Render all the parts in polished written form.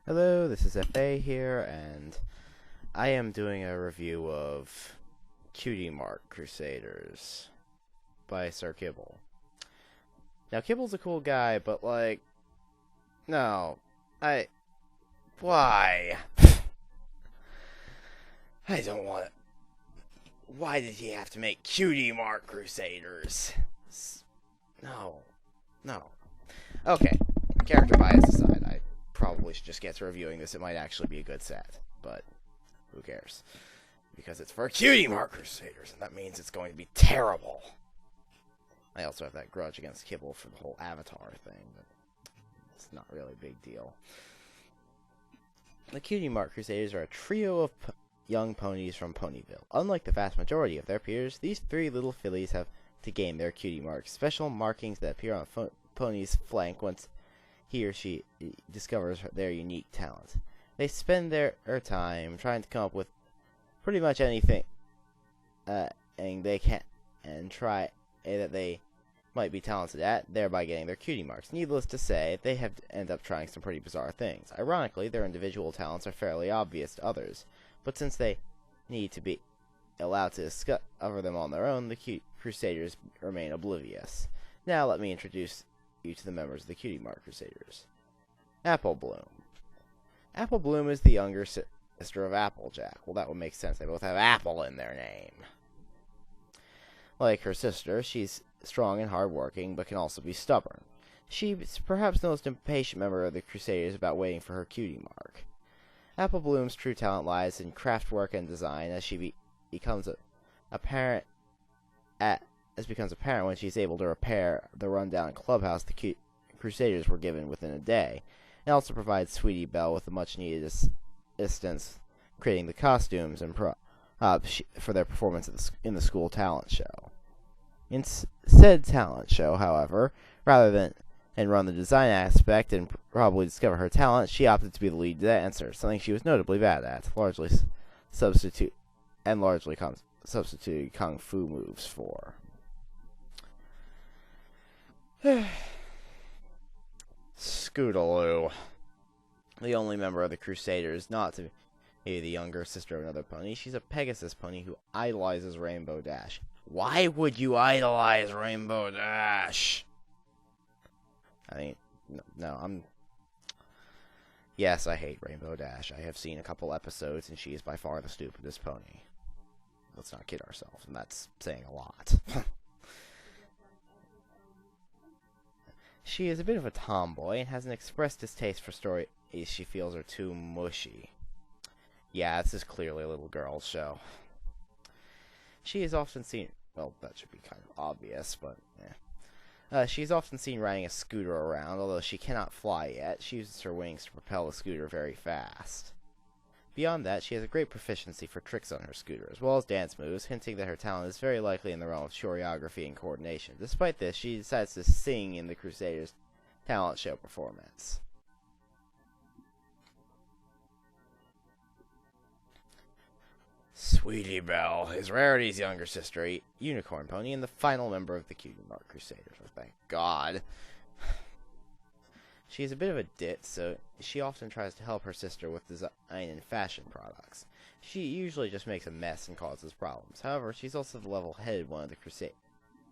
Hello, this is FA here, and I am doing a review of Cutey Crusaders by Sir Kibble. Now, Kibble's a cool guy, but no, why? I don't want it. Why did he have to make Cutey Crusaders? No, no. Okay, character bias aside, I probably should just get to reviewing this. It might actually be a good set, but who cares? Because it's for Cutey Crusaders, and that means it's going to be terrible. I also have that grudge against Kibble for the whole Avatar thing, but it's not really a big deal. The Cutey Crusaders are a trio of young ponies from Ponyville. Unlike the vast majority of their peers, these three little fillies have to gain their Cutey marks, special markings that appear on a pony's flank once he or she discovers their unique talent. They spend their time trying to come up with pretty much anything they can and try that they might be talented at, thereby getting their Cutey marks. Needless to say, they have ended up trying some pretty bizarre things. Ironically, their individual talents are fairly obvious to others, but since they need to be allowed to discover them on their own, the Crusaders remain oblivious. Now let me introduce you to the members of the Cutey Crusaders. Apple Bloom. Apple Bloom is the younger sister of Applejack. Well, that would make sense. They both have apple in their name. Like her sister, she's strong and hardworking, but can also be stubborn. She's perhaps the most impatient member of the Crusaders about waiting for her Cutey mark. Apple Bloom's true talent lies in craft work and design, as she becomes apparent when she's able to repair the rundown clubhouse the Crusaders were given within a day, and also provides Sweetie Belle with the much-needed assistance creating the costumes and props for their performance in the school talent show. In said talent show, however, rather than run the design aspect and probably discover her talent, she opted to be the lead dancer, something she was notably bad at, largely substituted kung fu moves for. Scootaloo, the only member of the Crusaders not to be the younger sister of another pony. She's a Pegasus pony who idolizes Rainbow Dash. Why would you idolize Rainbow Dash? I mean, Yes, I hate Rainbow Dash. I have seen a couple episodes, and she is by far the stupidest pony. Let's not kid ourselves, and that's saying a lot. She is a bit of a tomboy and has an expressed distaste for stories she feels are too mushy. Yeah, this is clearly a little girl's show. She is often seen... Well, that should be kind of obvious, but she is often seen riding a scooter around, although she cannot fly yet. She uses her wings to propel the scooter very fast. Beyond that, she has a great proficiency for tricks on her scooter, as well as dance moves, hinting that her talent is very likely in the realm of choreography and coordination. Despite this, she decides to sing in the Crusaders' talent show performance. Sweetie Belle is Rarity's younger sister, a unicorn pony, and the final member of the Cutey Crusaders. Oh, thank God. She is a bit of a ditz, so she often tries to help her sister with design and fashion products. She usually just makes a mess and causes problems. However, she's also the level-headed one of the Crusaders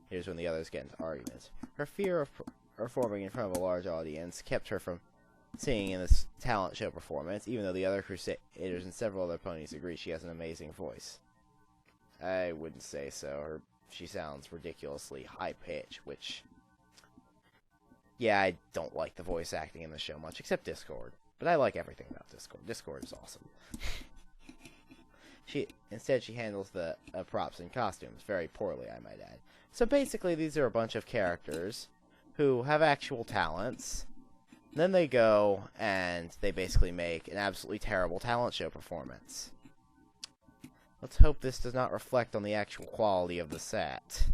when the others get into arguments. Her fear of performing in front of a large audience kept her from singing in this talent show performance, even though the other Crusaders and several other ponies agree she has an amazing voice. I wouldn't say so. She sounds ridiculously high-pitched, which... Yeah, I don't like the voice acting in the show much, except Discord. But I like everything about Discord. Discord is awesome. Instead, she handles the props and costumes very poorly, I might add. So basically, these are a bunch of characters who have actual talents. Then they go and they basically make an absolutely terrible talent show performance. Let's hope this does not reflect on the actual quality of the set.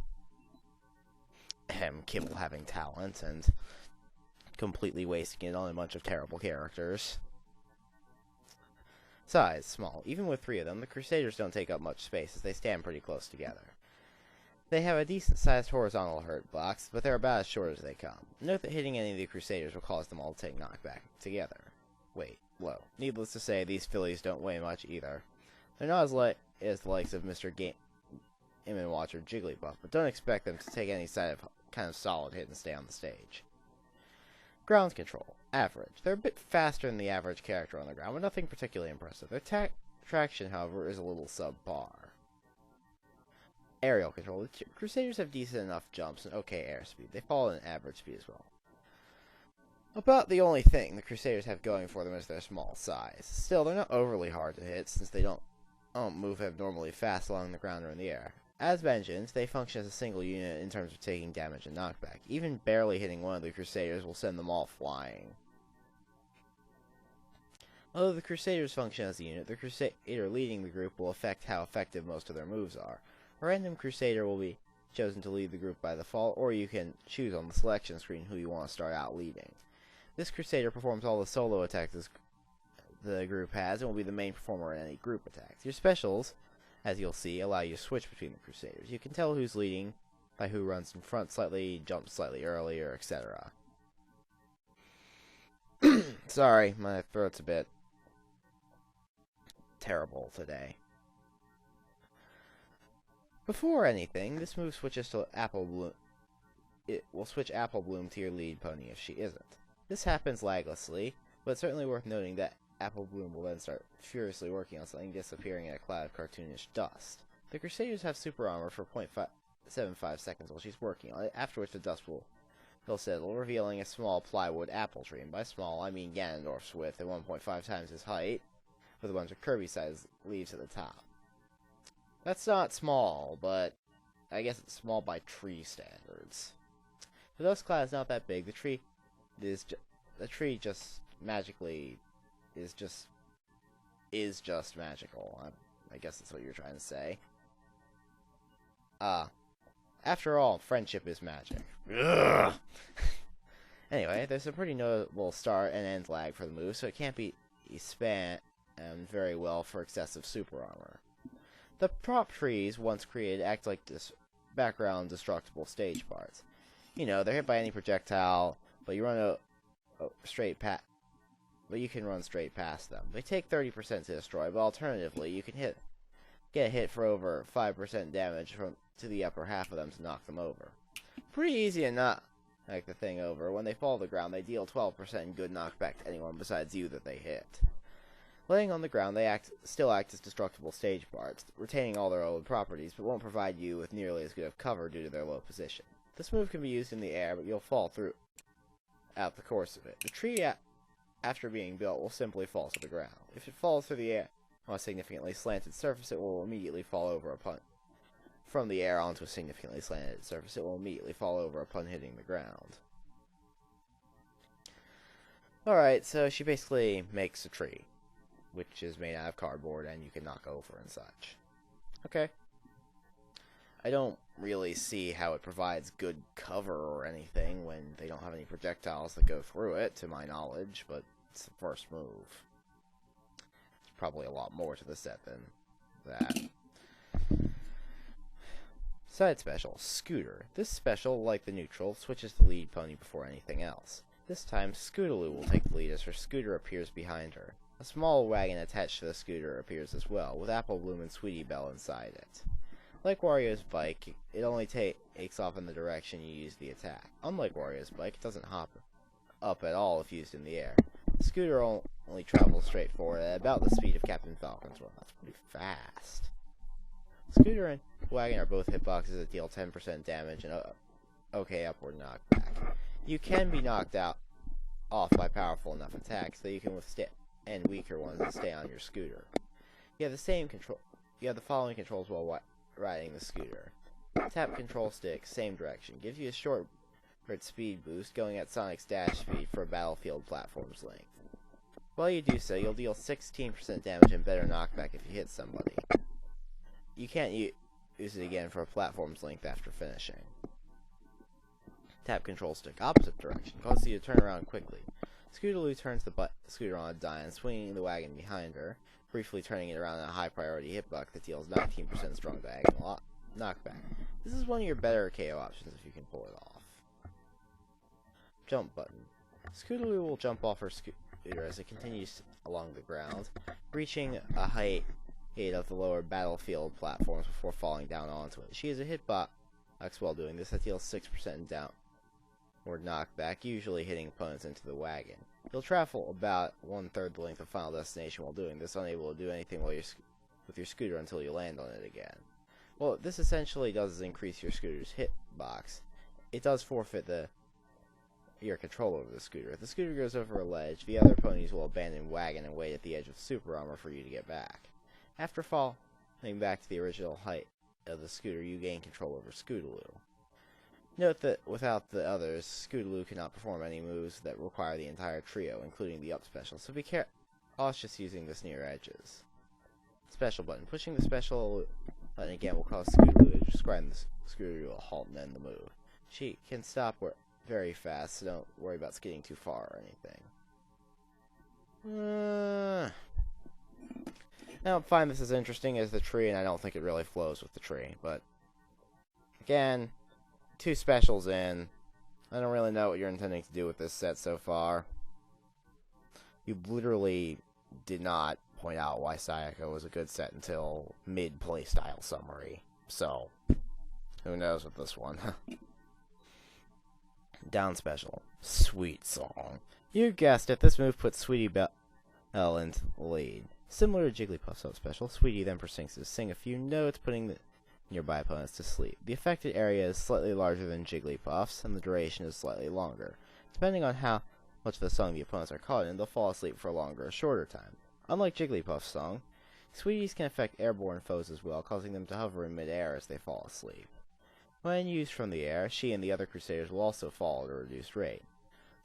Kibble having talent and completely wasting it on a bunch of terrible characters. Size, small. Even with three of them, the Crusaders don't take up much space as they stand pretty close together. They have a decent-sized horizontal hurt box, but they're about as short as they come. Note that hitting any of the Crusaders will cause them all to take knockback together. Wait, low. Needless to say, these fillies don't weigh much either. They're not as light as the likes of Mr. Game & Watch or Jigglypuff, but don't expect them to take any kind of solid hit and stay on the stage. Ground control. Average. They're a bit faster than the average character on the ground, but nothing particularly impressive. Their traction, however, is a little subpar. Aerial control. The Crusaders have decent enough jumps and okay airspeed. They fall in average speed as well. About the only thing the Crusaders have going for them is their small size. Still, they're not overly hard to hit, since they don't move abnormally fast along the ground or in the air. As mentioned, they function as a single unit in terms of taking damage and knockback. Even barely hitting one of the Crusaders will send them all flying. Although the Crusaders function as a unit, the Crusader leading the group will affect how effective most of their moves are. A random Crusader will be chosen to lead the group by default, or you can choose on the selection screen who you want to start out leading. This Crusader performs all the solo attacks the group has, and will be the main performer in any group attacks. Your specials, as you'll see, allow you to switch between the Crusaders. You can tell who's leading by who runs in front slightly, jumps slightly earlier, etc. Sorry, my throat's a bit terrible today. Before anything, this move switches to Apple Bloom. It will switch Apple Bloom to your lead pony if she isn't. This happens laglessly, but it's certainly worth noting that Apple Bloom will then start furiously working on something, disappearing in a cloud of cartoonish dust. The Crusaders have super armor for 0.75 seconds while she's working on it, after which the dust will settle, revealing a small plywood apple tree. And by small, I mean Ganondorf's width at 1.5 times his height, with a bunch of Kirby-sized leaves at the top. That's not small, but I guess it's small by tree standards. The dust cloud is not that big. The tree just magically is just magical. I guess that's what you're trying to say. After all, friendship is magic. Ugh. Anyway, there's a pretty notable start and end lag for the move, so it can't be spammed very well for excessive super armor. The prop trees, once created, act like background destructible stage parts. You know, they're hit by any projectile, but you run but you can run straight past them. They take 30% to destroy, but alternatively, you can get hit for over 5% damage to the upper half of them to knock them over. Pretty easy to knock the thing over. When they fall to the ground, they deal 12% in good knockback to anyone besides you that they hit. Laying on the ground, they still act as destructible stage parts, retaining all their old properties, but won't provide you with nearly as good of cover due to their low position. This move can be used in the air, but you'll fall throughout the course of it. The tree, after being built, will simply fall to the ground. If it falls through the air on a significantly slanted surface, it will immediately fall over from the air onto a significantly slanted surface. It will immediately fall over upon hitting the ground. Alright, so she basically makes a tree, which is made out of cardboard and you can knock over and such. Okay. I don't really see how it provides good cover or anything when they don't have any projectiles that go through it, to my knowledge, but it's the first move. There's probably a lot more to the set than that. Side special, Scooter. This special, like the neutral, switches the lead pony before anything else. This time, Scootaloo will take the lead as her scooter appears behind her. A small wagon attached to the scooter appears as well, with Apple Bloom and Sweetie Belle inside it. Like Wario's bike, it only takes off in the direction you use the attack. Unlike Wario's bike, it doesn't hop up at all if used in the air. The scooter only travels straight forward at about the speed of Captain Falcon's run. That's pretty fast. Scooter and wagon are both hitboxes that deal 10% damage and okay upward knockback. You can be knocked off by powerful enough attacks that you can withstand weaker ones that stay on your scooter. You have the following controls while riding the scooter. Tap control stick, same direction. Gives you a short speed boost going at Sonic's dash speed for a battlefield platform's length. While you do so, you'll deal 16% damage and better knockback if you hit somebody. You can't use it again for a platform's length after finishing. Tap control stick, opposite direction. Causes you to turn around quickly. Scootaloo turns the scooter on a dime, swinging the wagon behind her, briefly turning it around in a high-priority hitbox that deals 19% strong diagonal knockback. This is one of your better KO options if you can pull it off. Jump button. Scootaloo will jump off her scooter as it continues along the ground, reaching a height of the lower battlefield platforms before falling down onto it. She is a hitbox while doing this that deals 6% downward knockback, usually hitting opponents into the wagon. You'll travel about 1/3 the length of Final Destination while doing this, unable to do anything with your scooter until you land on it again. What this essentially does is increase your scooter's hitbox. It does forfeit your control over the scooter. If the scooter goes over a ledge, the other ponies will abandon wagon and wait at the edge of super armor for you to get back. After falling back to the original height of the scooter, you gain control over Scootaloo. Note that without the others, Scootaloo cannot perform any moves that require the entire trio, including the up special, so be cautious using this near edges. Special button. Pushing the special button again will cause Scootaloo to just grind the scooter to a halt and end the move. She can stop very fast, so don't worry about skidding too far or anything. I don't find this as interesting as the tree, and I don't think it really flows with the tree. But, again, 2 specials in. I don't really know what you're intending to do with this set so far. You literally did not point out why Sayaka was a good set until mid-playstyle summary. So, who knows with this one. Down special. Sweet song. You guessed it, this move puts Sweetie Belle into the lead. Similar to Jigglypuff's up special, Sweetie then proceeds to sing a few notes, putting the nearby opponents to sleep. The affected area is slightly larger than Jigglypuff's, and the duration is slightly longer. Depending on how much of the song the opponents are caught in, they'll fall asleep for a longer or shorter time. Unlike Jigglypuff's song, Sweeties can affect airborne foes as well, causing them to hover in midair as they fall asleep. When used from the air, she and the other Crusaders will also fall at a reduced rate.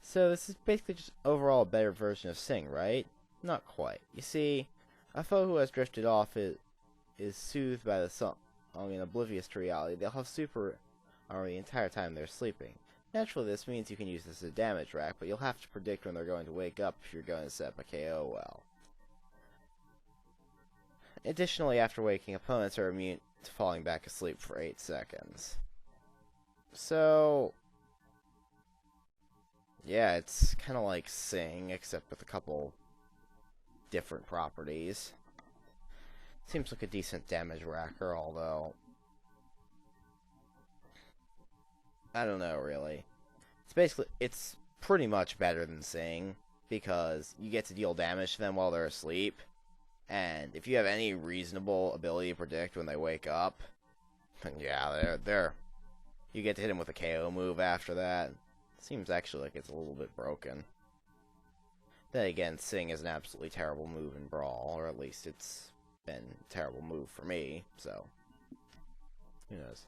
So this is basically just overall a better version of Sing, right? Not quite. You see, a foe who has drifted off is soothed by the song and oblivious to reality. They'll have super armor the entire time they're sleeping. Naturally, this means you can use this as a damage rack, but you'll have to predict when they're going to wake up if you're going to set up a KO well. Additionally, after waking, opponents are immune to falling back asleep for 8 seconds. So, yeah, it's kind of like Sing, except with a couple different properties. Seems like a decent damage racker, although I don't know, really. It's pretty much better than Sing, because you get to deal damage to them while they're asleep, and if you have any reasonable ability to predict when they wake up, then yeah, you get to hit them with a KO move after that. Seems actually like it's a little bit broken. Then again, Sing is an absolutely terrible move in Brawl, or at least it's been a terrible move for me, so who knows.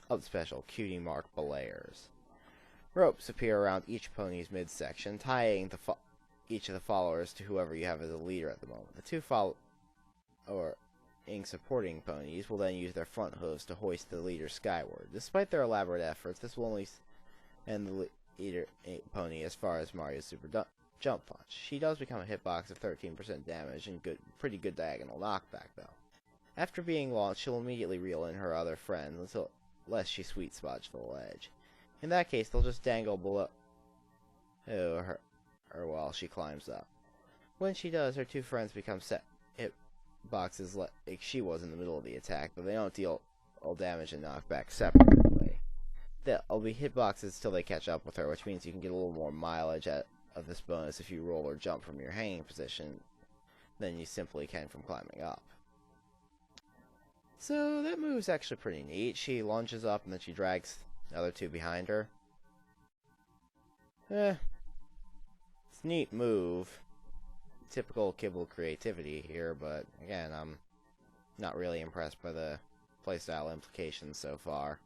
Up special, Cutey Mark Belayers. Ropes appear around each pony's midsection, tying each of the followers to whoever you have as a leader at the moment. The 2 supporting ponies will then use their front hooves to hoist the leader skyward. Despite their elaborate efforts, this will only send the leader pony as far as Mario's Super Jump Punch. She does become a hitbox of 13% damage and pretty good diagonal knockback, though. After being launched, she'll immediately reel in her other friends unless she sweet spots the ledge. In that case, they'll just dangle below her while she climbs up. When she does, her 2 friends become set hitboxes like she was in the middle of the attack, but they don't deal all damage and knockback separately. They'll be hitboxes till they catch up with her, which means you can get a little more mileage out of this bonus if you roll or jump from your hanging position than you simply can from climbing up. So that move's actually pretty neat. She lunges up and then she drags the other 2 behind her. It's a neat move. Typical Kibble creativity here, but again, I'm not really impressed by the playstyle implications so far.